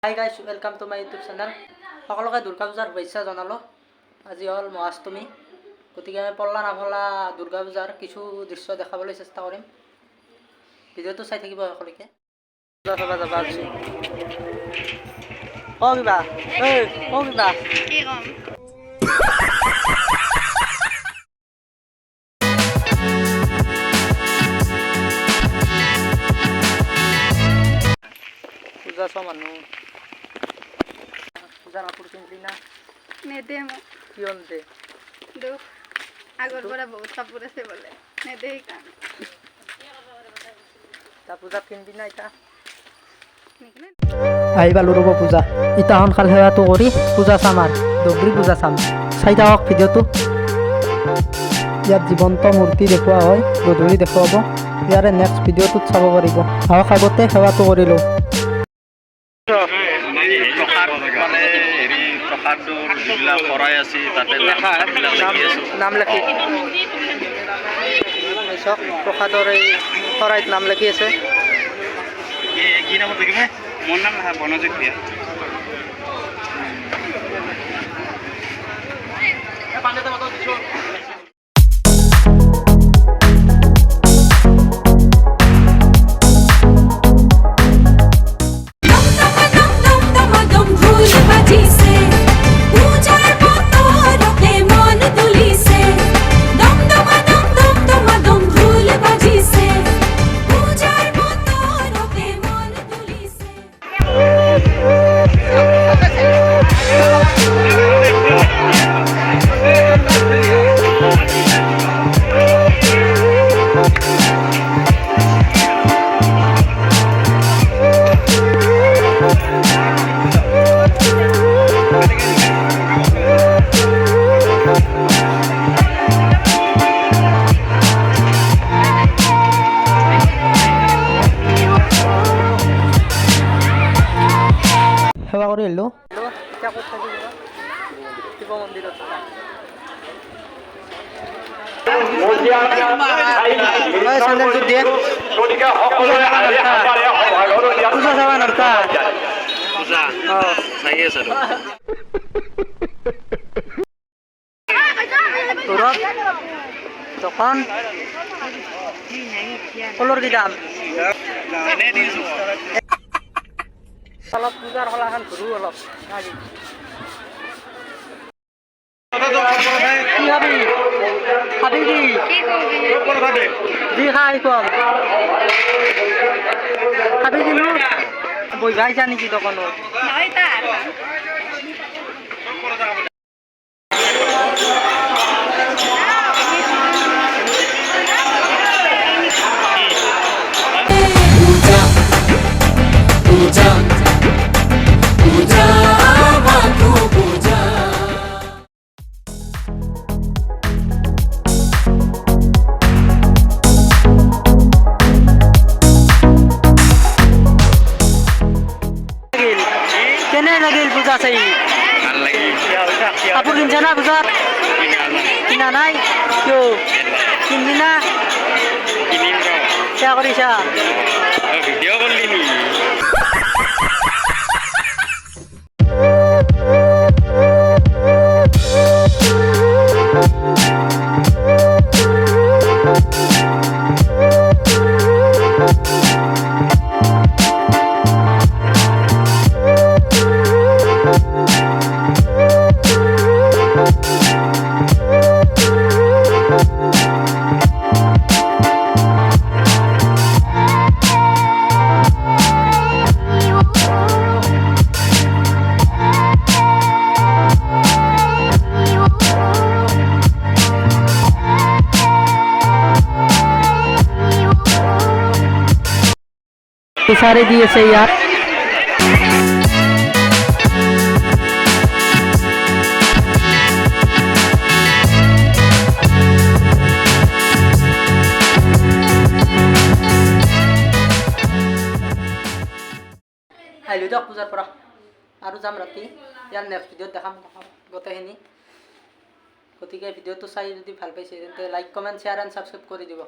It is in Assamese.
Hi guys, welcome to my YouTube channel. সকলোকে দুৰ্গা পূজাৰ শুভেচ্ছা জনালোঁ। আজি হ'ল মহাষ্টমী, গতিকে আমি পল্লা নাভলা দুৰ্গা পূজাৰ কিছু দৃশ্য দেখাবলৈ চেষ্টা কৰিম। ভিডিঅ'টো চাই থাকিব সকলোকে। পূজা চাব যাবা আজি কিবা কিবা কি কম পূজা চোৱা মানুহ পূজা কাপোৰ কিনিলি না? নেদে মোক কিয় নিদে? দুখ আগৰ পৰা বহুত কাপোৰ আছে বোলে, নেদে সেইকাৰণে। পূজাত কিনিবি না এতিয়া? আহি পালোঁ ৰ'ব পূজা। ইটা সোনকাল সেৱাটো কৰি পূজা চাম আৰু দগৰী পূজা চাম। চাই থাকক ভিডিঅ'টো। ইয়াত জীৱন্ত মূৰ্তি দেখুওৱা হয়, গধূলি দেখুৱাব। ইয়াৰে নেক্সট ভিডিঅ'টোত চাব পাৰিব। আহক আগতে সেৱাটো কৰি লওঁ। প্ৰসাদৰ যিবিলাক শৰাই আছে তাতে নাম লিখি চাওক, প্ৰসাদৰ এই শৰাইত নাম লিখি আছে। কি নামত দেখিব? মোৰ নাম নহয়, বনজিৎ ভূঞা। সেৱা কৰি আহিলোঁ। এতিয়া ক'ত থাকিব? শিৱ মন্দিৰত। চেণ্ডেলটো দিয়ে পূজা চাবা নৰতা। পূজা চাই আছে আৰু দূৰত দোকান কলৰ কি দাম? অলপ পূজাৰ শলাখান ঘূৰো অলপ। কি খাবি? খাবি কি? যি খাই কম খাবি কিনো? বহিবাইছা নেকি দোকানত? নহয় তাৰ কেনে লাগিল পূজা চাই? ভাল লাগে। কাপোৰ কিনছা না পূজাত? কিনা নাই? কিয় কিনবি না? সেয়া কৰিছা? ভিডিঅ' কৰিলি নি? বিচাৰি দি আছে ইয়াত। আহিলোঁ দিয়ক পূজাৰ পৰা, আৰু যাম ৰাতি। ইয়াৰ নেক্সট ভিডিঅ'ত দেখাম গোটেইখিনি। গতিকে ভিডিঅ'টো চাই যদি ভাল পাইছে তেন্তে like, comment, share and subscribe কৰি দিব।